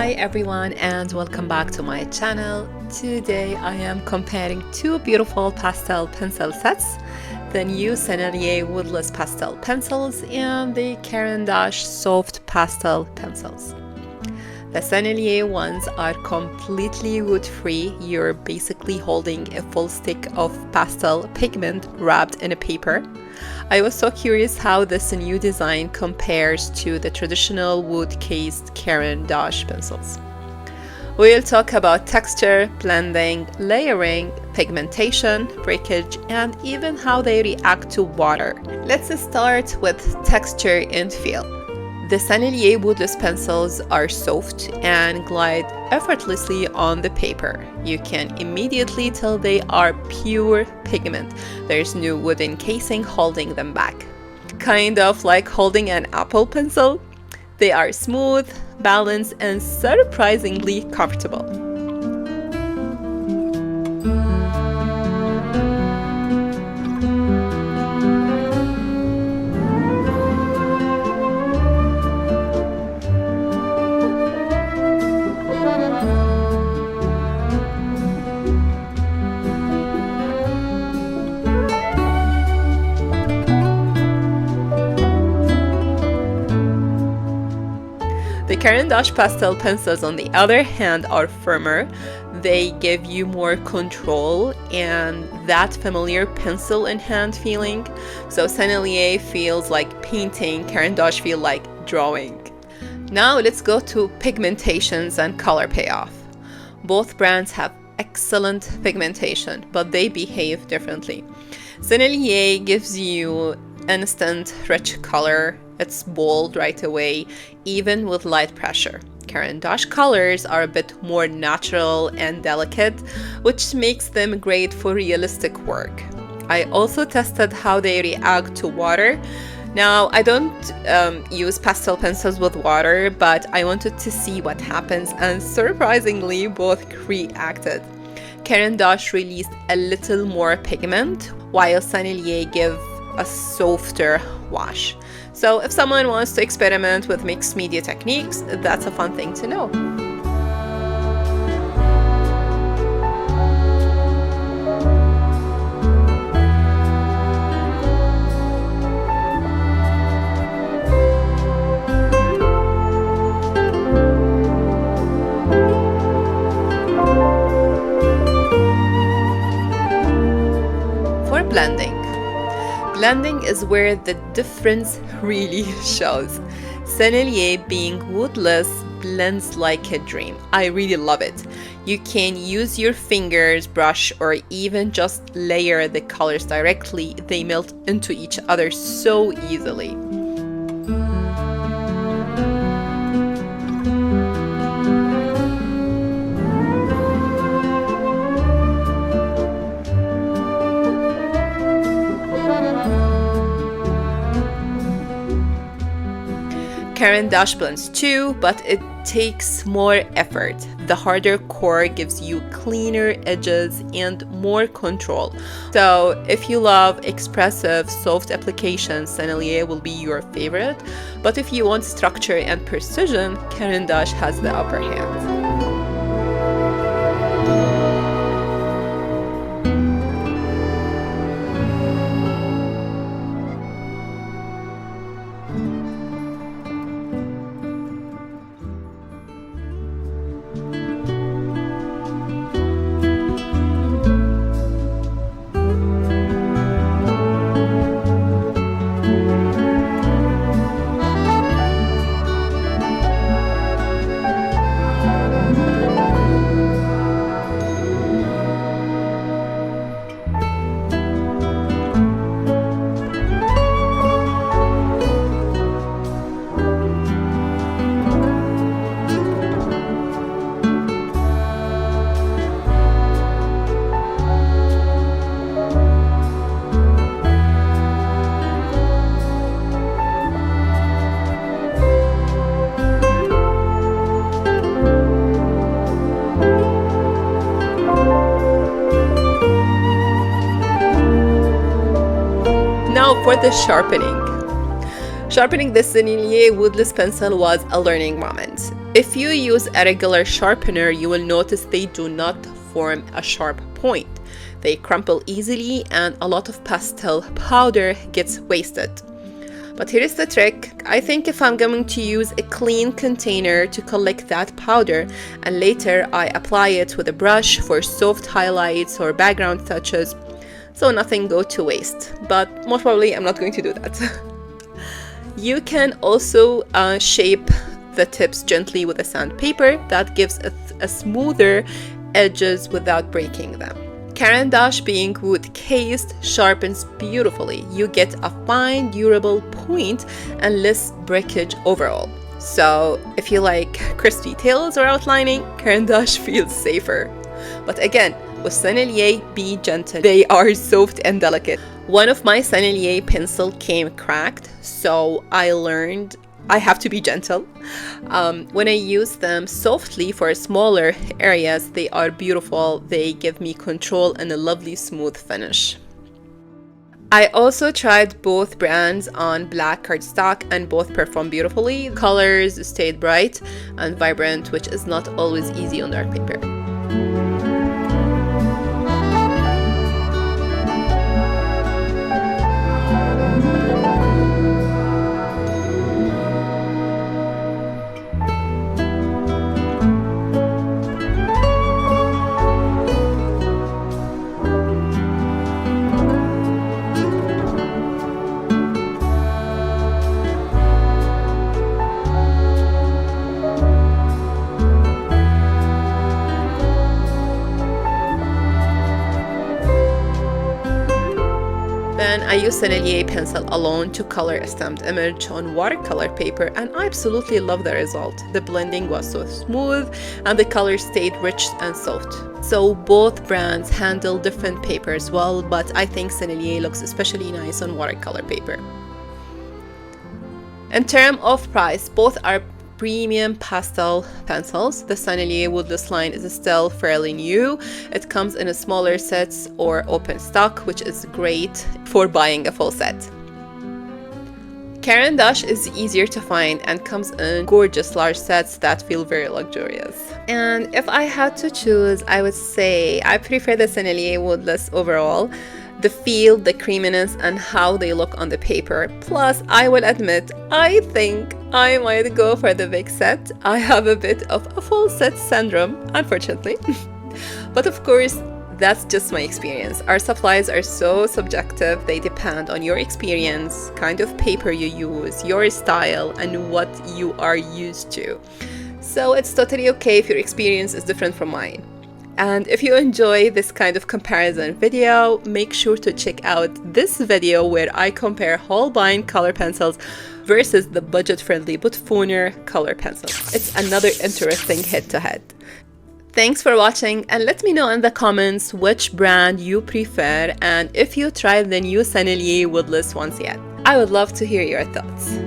Hi everyone and welcome back to my channel. Today I am comparing two beautiful pastel pencil sets, the new Sennelier Woodless Pastel Pencils and the Caran Dache Soft Pastel Pencils. The Sennelier ones are completely wood-free. You're basically holding a full stick of pastel pigment wrapped in a paper. I was so curious how this new design compares to the traditional wood-cased Caran Dache pencils. We'll talk about texture, blending, layering, pigmentation, breakage, and even how they react to water. Let's start with texture and feel. The Sennelier Woodless pencils are soft and glide effortlessly on the paper. You can immediately tell they are pure pigment. There's no wooden casing holding them back. Kind of like holding an Apple pencil. They are smooth, balanced, and surprisingly comfortable. The Caran Dache pastel pencils, on the other hand, are firmer. They give you more control and that familiar pencil in hand feeling. So Sennelier feels like painting, Caran Dache feels like drawing. Now let's go to pigmentations and color payoff. Both brands have excellent pigmentation, but they behave differently. Sennelier gives you instant rich color. It's bold right away, even with light pressure. Caran Dache colors are a bit more natural and delicate, which makes them great for realistic work. I also tested how they react to water. Now, I don't use pastel pencils with water, but I wanted to see what happens, and surprisingly, both reacted. Caran Dache released a little more pigment, while Sennelier gave a softer wash. So if someone wants to experiment with mixed media techniques, that's a fun thing to know. For blending. Blending is where the difference really shows. Sennelier, being woodless, blends like a dream. I really love it. You can use your fingers, brush, or even just layer the colors directly. They melt into each other so easily. Caran Dache blends too, but it takes more effort. The harder core gives you cleaner edges and more control. So if you love expressive, soft applications, Sennelier will be your favorite. But if you want structure and precision, Caran Dache has the upper hand. For the sharpening. Sharpening the Sennelier Woodless pencil was a learning moment. If you use a regular sharpener, you will notice they do not form a sharp point. They crumple easily and a lot of pastel powder gets wasted. But here is the trick. I think if I'm going to use a clean container to collect that powder and later I apply it with a brush for soft highlights or background touches, so nothing go to waste. But most probably I'm not going to do that. You can also shape the tips gently with a sandpaper. That gives a smoother edges without breaking them. Caran Dache, being wood cased, sharpens beautifully. You get a fine, durable point and less breakage overall. So if you like crisp details or outlining, Caran Dache feels safer. But again, with Sennelier, be gentle. They are soft and delicate. One of my Sennelier pencil came cracked, so I learned I have to be gentle. When I use them softly for smaller areas, they are beautiful. They give me control and a lovely smooth finish. I also tried both brands on black cardstock and both performed beautifully. Colors stayed bright and vibrant, which is not always easy on dark paper. Then I used Sennelier pencil alone to color a stamped image on watercolor paper, and I absolutely love the result. The blending was so smooth and the color stayed rich and soft. So both brands handle different papers well, but I think Sennelier looks especially nice on watercolor paper. In terms of price, both are premium pastel pencils. The Sennelier Woodless line is still fairly new. It comes in a smaller sets or open stock, which is great for buying a full set. Caran Dache is easier to find and comes in gorgeous large sets that feel very luxurious. And if I had to choose, I would say I prefer the Sennelier Woodless overall. The feel, the creaminess, and how they look on the paper. Plus, I will admit, I think I might go for the big set. I have a bit of a full set syndrome, unfortunately. But of course, that's just my experience. Our supplies are so subjective. They depend on your experience, kind of paper you use, your style, and what you are used to. So it's totally okay if your experience is different from mine. And if you enjoy this kind of comparison video, make sure to check out this video where I compare Holbein color pencils versus the budget-friendly Butfoner color pencils. It's another interesting head-to-head. Thanks for watching, and let me know in the comments which brand you prefer and if you tried the new Sennelier Woodless ones yet. I would love to hear your thoughts.